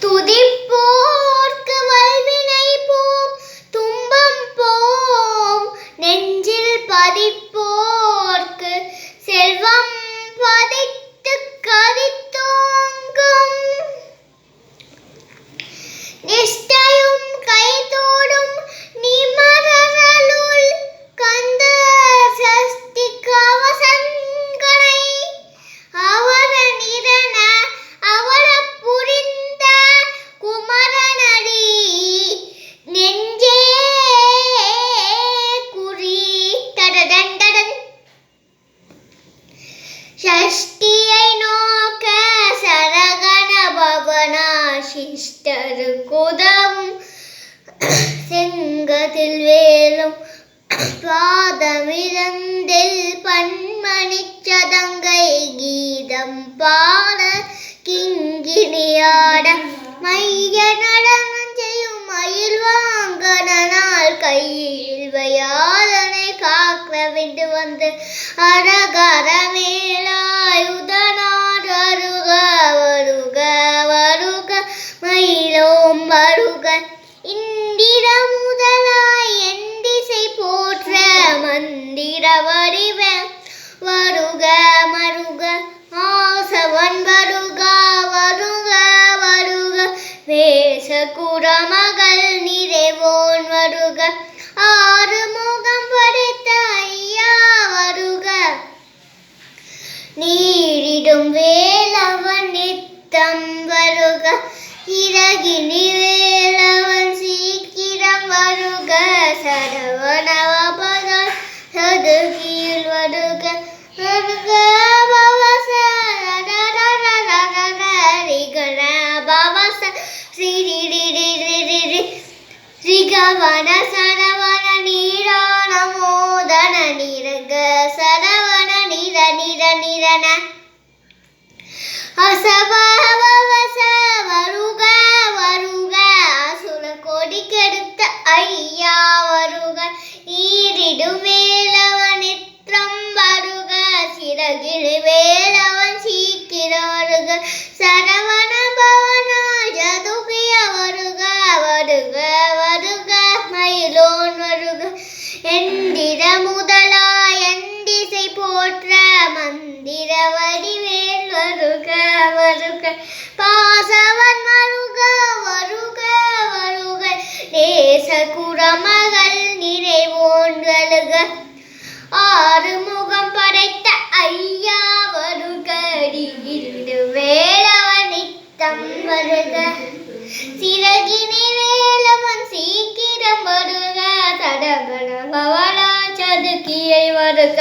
துதிப்போர்க்கு வல்வினை போம் துன்பம் போம் நெஞ்சில் பதிப்போர்க்கு செல்வம் பதித்து கதித்தோங்கும் நிஷ்டையும் கைதோடும் நிமரருள் கந்த சஷ்டி கவசங்கனை அவர நிரன அவர புரிந்த குமரனடி நெஞ்சே குறி தடதண்டடன் ஷஷ்டியை நோக்க சரகண பவனா சிஷ்டருக்குதவும் செங்கதில் வேலும் பாதமிழந்தில் பன்மணிச் சதங்கை கீதம் பாட கிங்கிணியாட மைய நடனம் செய்யும் மயில் வாங்கனால் கையில் வையாதனை காக்க விட்டு வந்து அரகர மேலாயுதனார் அருக வருக வருக மயிலோம் வருக இந்திர முதலாய் எண்டிசை போற்ற மந்திர வடிவ வருக மருக ஆசவன் வருக வருக வருக வேச குரமகள் நிறைவோன் வருக ஆறு முகம் படைத்த ஐயா வருக நீரிடும் வேலவன் நித்தம் வருக இறகினி வேலவன் சீக்கிரம் வருக சரவணவபதன் சதுகியில் வருக வருக பவச ரிகண பவச ரிகவன சரவண நீரான மோதன நிரக சரவண நிர நிர நிரன அசவவச வருக வருக அசுர கொடி கெடுத்த ஐயா வருக ஈரிடும் வேலவன் நிற்றம் வருக சிறகிழி வேலவன் சீக்கிர வருக சரவண பவனா ஜதுகிய வருக வருக வருக மயிலோன் வருக எந்திர முதலாய் எண்டிசை போற்ற மந்திர வடிவேல் வருக வருக பாசவன் வருக வருக வருக நேச குரமகள் நிறைவோன் வருக ஆறு முகம் படைத்த ஐயா வருக இரு வேலவன் நித்தம் வருக சிறகினி வேலவன் சீக்கிரம் வருக தடகட பவனா சதுக்கியை வருக